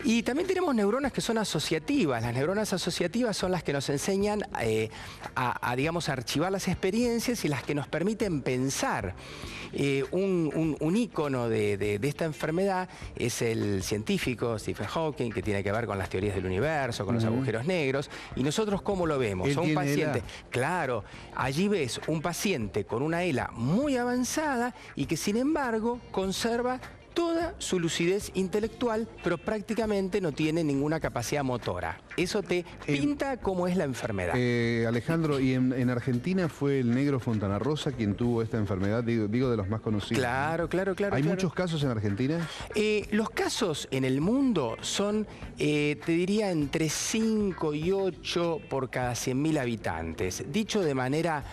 Y también tenemos neuronas que son asociativas. Las neuronas asociativas son las que nos enseñan digamos, a archivar las experiencias y las que nos permiten pensar. Un ícono de esta enfermedad es el científico Stephen Hawking, que tiene que ver con las teorías del universo, con los agujeros negros. Y nosotros, ¿cómo lo vemos? A un paciente, claro, allí ves un paciente con una ELA muy avanzada y que sin embargo conserva toda su lucidez intelectual, pero prácticamente no tiene ninguna capacidad motora. Eso te pinta cómo es la enfermedad. Alejandro, ¿y en Argentina fue el negro Fontana Rosa quien tuvo esta enfermedad? Digo de los más conocidos. Claro, claro. ¿Hay muchos casos en Argentina? Los casos en el mundo son, te diría, entre 5 y 8 por cada 100.000 habitantes. Dicho de manera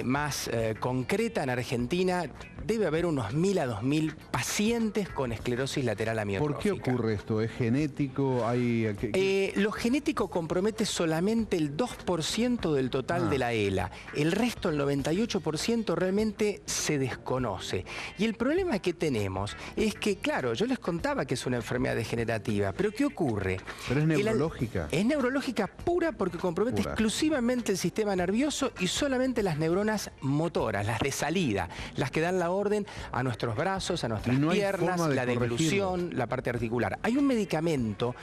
más concreta, en Argentina debe haber unos 1.000 a 2.000 pacientes con esclerosis lateral amiotrófica. ¿Por qué ocurre esto? ¿Es genético? Lo genético compromete solamente el 2% del total de la ELA. El resto, el 98%, realmente se desconoce. Y el problema que tenemos es que, claro, yo les contaba que es una enfermedad degenerativa, pero ¿qué ocurre? Pero es neurológica. Es neurológica pura porque compromete exclusivamente el sistema nervioso y solamente las neuronas motoras, las de salida, las que dan la orden a nuestros brazos, a nuestras piernas, la deglución, la parte articular. Hay un medicamento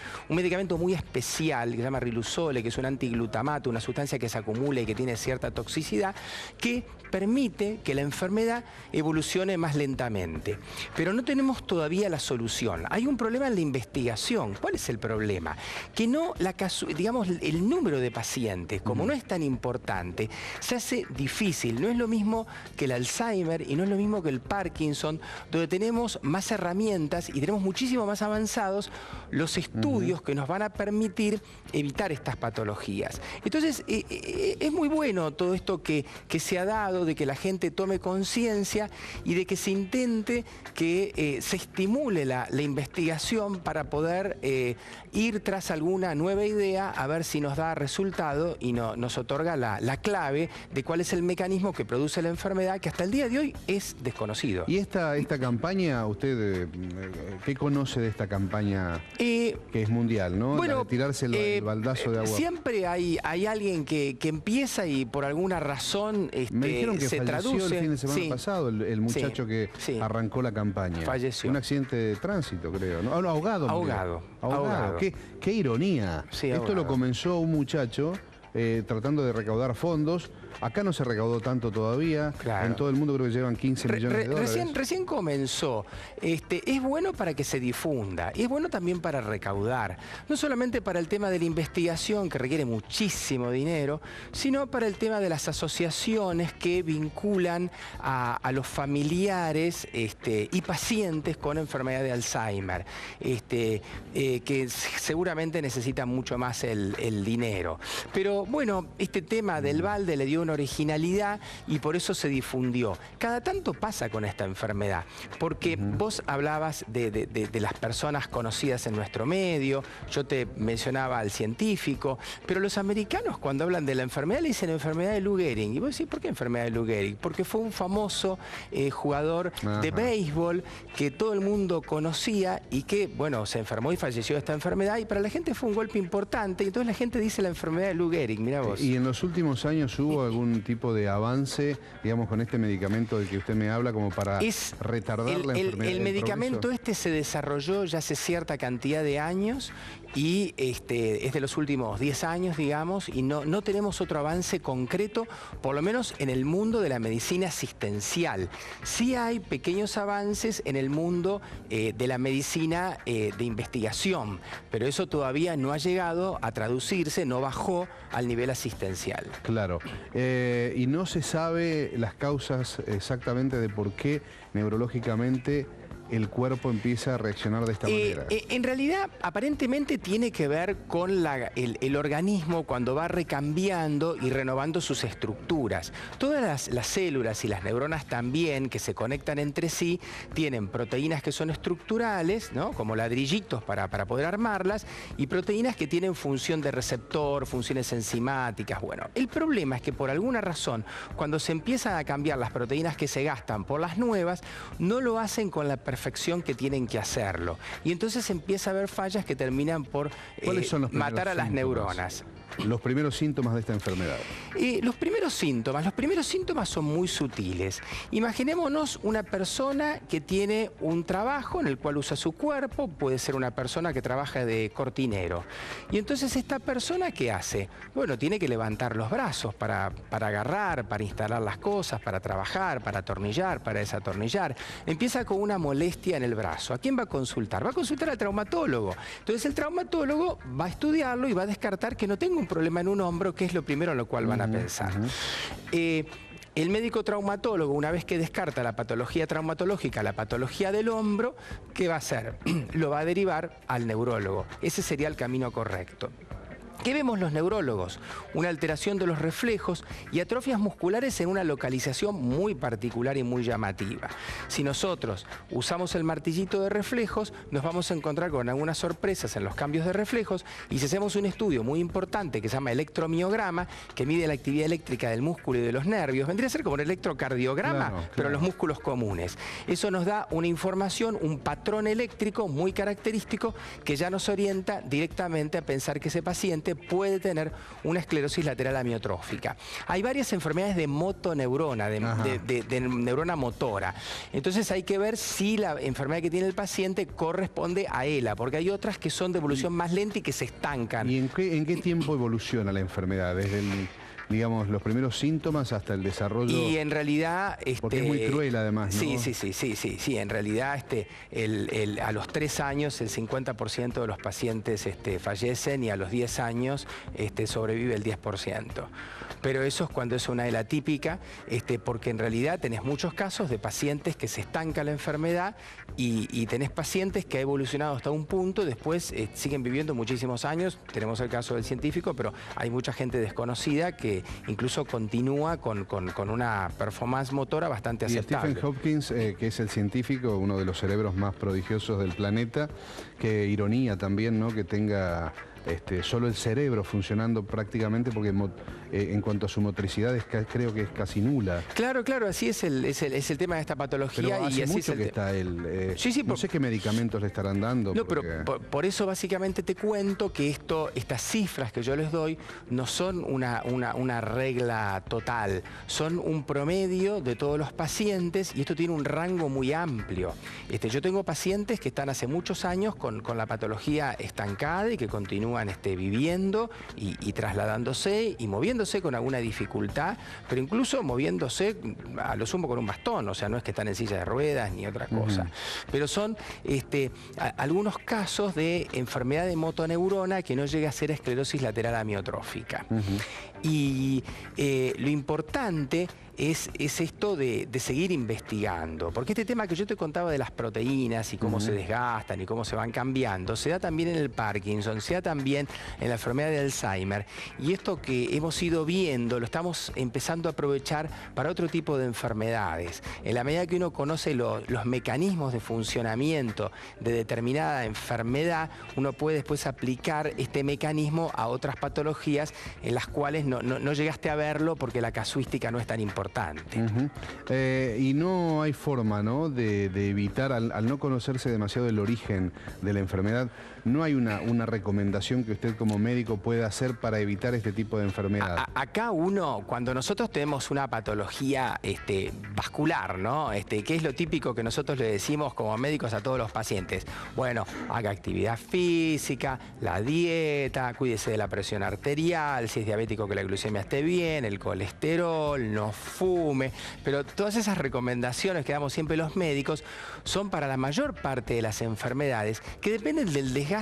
muy especial que se llama Riluzole, que es un antiglutamato, una sustancia que se acumula y que tiene cierta toxicidad, que permite que la enfermedad evolucione más lentamente. Pero no tenemos todavía la solución. Hay un problema en la investigación. ¿Cuál es el problema? Que no, digamos, el número de pacientes, como no es tan importante, se hace difícil. No es lo mismo que el Alzheimer y no es lo mismo que el Parkinson, donde tenemos más herramientas y tenemos muchísimo más avanzados los estudios que nos van a permitir evitar estas patologías. Entonces, es muy bueno todo esto que se ha dado, de que la gente tome conciencia y de que se intente que se estimule la investigación para poder ir tras alguna nueva idea a ver si nos da resultado y nos otorga la clave de cuál es el mecanismo que produce la enfermedad, que hasta el día de hoy es desconocido. ¿Y esta campaña, usted qué conoce de esta campaña que es mundial, ¿no? Bueno, la de tirarse el baldazo de agua. Siempre hay alguien que empieza y por alguna razón me dijeron que se falleció traduce. el fin de semana pasado el muchacho que arrancó la campaña. Falleció. Un accidente de tránsito, creo, ¿no? Ahogado. Ahogado. Qué ironía. Esto lo comenzó un muchacho tratando de recaudar fondos. Acá no se recaudó tanto todavía. Claro. En todo el mundo creo que llevan 15 millones de dólares. Recién comenzó. Es bueno para que se difunda. Y es bueno también para recaudar. No solamente para el tema de la investigación, que requiere muchísimo dinero, sino para el tema de las asociaciones que vinculan a los familiares y pacientes con enfermedad de Alzheimer, que seguramente necesitan mucho más el dinero. Pero bueno, este tema del balde le dio una originalidad y por eso se difundió. Cada tanto pasa con esta enfermedad, porque vos hablabas de las personas conocidas en nuestro medio, yo te mencionaba al científico, pero los americanos cuando hablan de la enfermedad le dicen enfermedad de Lou Gehrig. Y vos decís, ¿por qué enfermedad de Lou Gehrig? Porque fue un famoso jugador de béisbol que todo el mundo conocía y que, bueno, se enfermó y falleció de esta enfermedad y para la gente fue un golpe importante y entonces la gente dice la enfermedad de Lou Gehrig. Mirá vos. ¿Y en los últimos años hubo algún tipo de avance, digamos, con este medicamento del que usted me habla, como para retardar la enfermedad? El medicamento se desarrolló ya hace cierta cantidad de años y es de los últimos 10 años, digamos, y no tenemos otro avance concreto, por lo menos en el mundo de la medicina asistencial. Sí hay pequeños avances en el mundo de la medicina de investigación, pero eso todavía no ha llegado a traducirse, no bajó al nivel asistencial. Claro. Y no se sabe las causas exactamente de por qué neurológicamente el cuerpo empieza a reaccionar de esta manera. En realidad, aparentemente tiene que ver con el organismo cuando va recambiando y renovando sus estructuras. Todas las células y las neuronas también, que se conectan entre sí, tienen proteínas que son estructurales, ¿no? Como ladrillitos para poder armarlas, y proteínas que tienen función de receptor, funciones enzimáticas. Bueno, el problema es que por alguna razón, cuando se empiezan a cambiar las proteínas que se gastan por las nuevas, no lo hacen con la perfección perfección que tienen que hacerlo. Y entonces empieza a haber fallas que terminan por matar a las neuronas. Los primeros síntomas de esta enfermedad. Los primeros síntomas son muy sutiles. Imaginémonos una persona que tiene un trabajo en el cual usa su cuerpo, puede ser una persona que trabaja de cortinero. Y entonces esta persona, ¿qué hace? Bueno, tiene que levantar los brazos para agarrar, para instalar las cosas, para trabajar, para atornillar, para desatornillar. Empieza con una molestia en el brazo. ¿A quién va a consultar? Va a consultar al traumatólogo. Entonces el traumatólogo va a estudiarlo y va a descartar que no tenga un problema en un hombro, que es lo primero en lo cual van a pensar. El médico traumatólogo, una vez que descarta la patología traumatológica, la patología del hombro, ¿qué va a hacer? Lo va a derivar al neurólogo. Ese sería el camino correcto. ¿Qué vemos los neurólogos? Una alteración de los reflejos y atrofias musculares en una localización muy particular y muy llamativa. Si nosotros usamos el martillito de reflejos, nos vamos a encontrar con algunas sorpresas en los cambios de reflejos, y si hacemos un estudio muy importante que se llama electromiograma, que mide la actividad eléctrica del músculo y de los nervios, vendría a ser como un electrocardiograma, pero los músculos comunes. Eso nos da una información, un patrón eléctrico muy característico que ya nos orienta directamente a pensar que ese paciente puede tener una esclerosis lateral amiotrófica. Hay varias enfermedades de motoneurona, de neurona motora. Entonces hay que ver si la enfermedad que tiene el paciente corresponde a ELA, porque hay otras que son de evolución más lenta y que se estancan. ¿Y en qué tiempo evoluciona la enfermedad? Desde digamos, los primeros síntomas hasta el desarrollo. Y en realidad... porque es muy cruel además, ¿no? Sí. En realidad a los 3 años el 50% de los pacientes fallecen, y a los 10 años sobrevive el 10%. Pero eso es cuando es una ELA típica, porque en realidad tenés muchos casos de pacientes que se estanca la enfermedad y tenés pacientes que ha evolucionado hasta un punto, después siguen viviendo muchísimos años. Tenemos el caso del científico, pero hay mucha gente desconocida que incluso continúa con una performance motora bastante aceptable. Y Stephen Hopkins, que es el científico, uno de los cerebros más prodigiosos del planeta, qué ironía también, ¿no?, que tenga solo el cerebro funcionando prácticamente, porque en cuanto a su motricidad creo que es casi nula. Claro, así es el tema de esta patología. Pero hace y así mucho es que está él. No sé qué medicamentos le estarán dando. No, porque... pero por eso básicamente te cuento que estas cifras que yo les doy no son una regla total, son un promedio de todos los pacientes, y esto tiene un rango muy amplio. Yo tengo pacientes que están hace muchos años con la patología estancada y que continúan viviendo y trasladándose y moviéndose con alguna dificultad, pero incluso moviéndose a lo sumo con un bastón, o sea, no es que están en silla de ruedas ni otra cosa. Pero son algunos casos de enfermedad de motoneurona que no llega a ser esclerosis lateral amiotrófica. Y lo importante es esto de seguir investigando, porque este tema que yo te contaba de las proteínas y cómo se desgastan y cómo se van cambiando, se da también en el Parkinson, se da también en la enfermedad de Alzheimer, y esto que hemos ido viendo lo estamos empezando a aprovechar para otro tipo de enfermedades. En la medida que uno conoce los mecanismos de funcionamiento de determinada enfermedad, uno puede después aplicar este mecanismo a otras patologías en las cuales no llegaste a verlo porque la casuística no es tan importante. Y no hay forma, ¿no?, de evitar, al no conocerse demasiado el origen de la enfermedad, no hay una recomendación que usted como médico pueda hacer para evitar este tipo de enfermedad. Acá cuando nosotros tenemos una patología vascular, ¿no?, que es lo típico que nosotros le decimos como médicos a todos los pacientes. Bueno, haga actividad física, la dieta, cuídese de la presión arterial, si es diabético que la glucemia esté bien, el colesterol, no fume, pero todas esas recomendaciones que damos siempre los médicos son para la mayor parte de las enfermedades que dependen del desgaste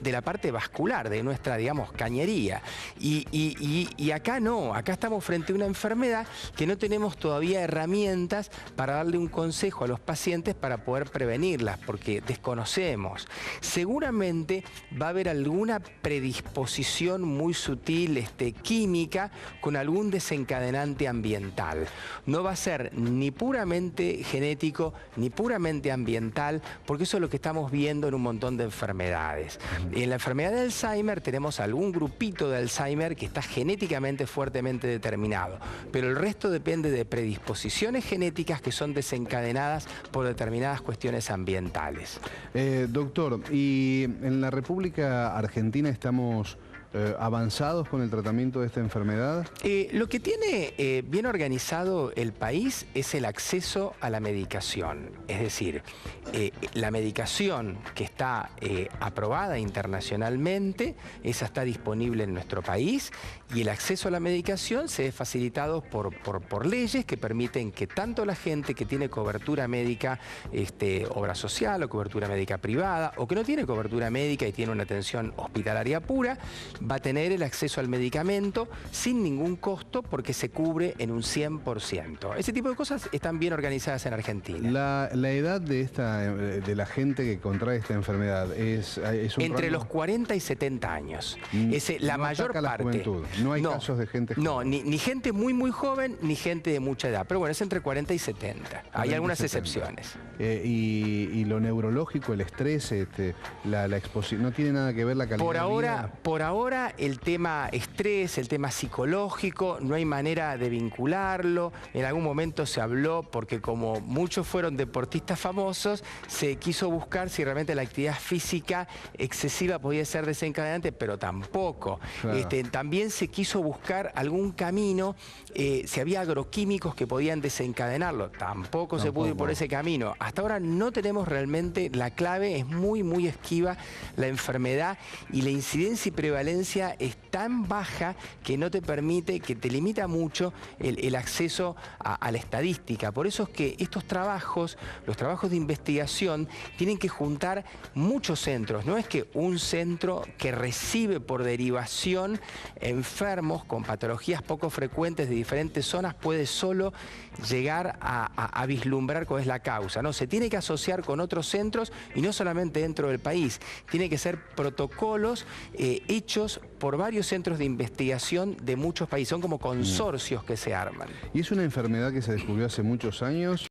de la parte vascular, de nuestra, digamos, cañería. Y acá no, acá estamos frente a una enfermedad que no tenemos todavía herramientas para darle un consejo a los pacientes para poder prevenirlas, porque desconocemos. Seguramente va a haber alguna predisposición muy sutil, química, con algún desencadenante ambiental. tarde. No va a ser ni puramente genético, ni puramente ambiental, porque eso es lo que estamos viendo en un montón de enfermedades. En la enfermedad de Alzheimer tenemos algún grupito de Alzheimer que está genéticamente fuertemente determinado, pero el resto depende de predisposiciones genéticas que son desencadenadas por determinadas cuestiones ambientales. Doctor, ¿y en la República Argentina estamos avanzados con el tratamiento de esta enfermedad? Lo que tiene bien organizado el país es el acceso a la medicación. Es decir, la medicación que está aprobada internacionalmente, esa está disponible en nuestro país, y el acceso a la medicación se ve facilitado por leyes que permiten que tanto la gente que tiene cobertura médica, obra social o cobertura médica privada, o que no tiene cobertura médica y tiene una atención hospitalaria pura, va a tener el acceso al medicamento sin ningún costo porque se cubre en un 100%. Ese tipo de cosas están bien organizadas en Argentina. La edad de la gente que contrae esta enfermedad es un entre rango... los 40 y 70 años. La no mayor ataca parte. La juventud. No hay casos de gente joven. No, ni gente muy joven, ni gente de mucha edad. Pero bueno, es entre 40 y 70. Hay algunas excepciones. Y lo neurológico, el estrés, la exposición, ¿no tiene nada que ver la calidad de vida? Por ahora, el tema estrés, el tema psicológico, no hay manera de vincularlo. En algún momento se habló, porque como muchos fueron deportistas famosos, se quiso buscar si realmente la actividad física excesiva podía ser desencadenante, pero tampoco. Claro. También se quiso buscar algún camino, si había agroquímicos que podían desencadenarlo. Tampoco se pudo ir por ese camino. Hasta ahora no tenemos realmente la clave, es muy esquiva la enfermedad y la incidencia y prevalencia es tan baja que no te permite, que te limita mucho el acceso a la estadística. Por eso es que estos trabajos, los trabajos de investigación, tienen que juntar muchos centros. No es que un centro que recibe por derivación enfermos con patologías poco frecuentes de diferentes zonas puede solo llegar a vislumbrar cuál es la causa. No, se tiene que asociar con otros centros y no solamente dentro del país. Tiene que ser protocolos hechos por varios centros de investigación de muchos países. Son como consorcios que se arman. ¿Y es una enfermedad que se descubrió hace muchos años?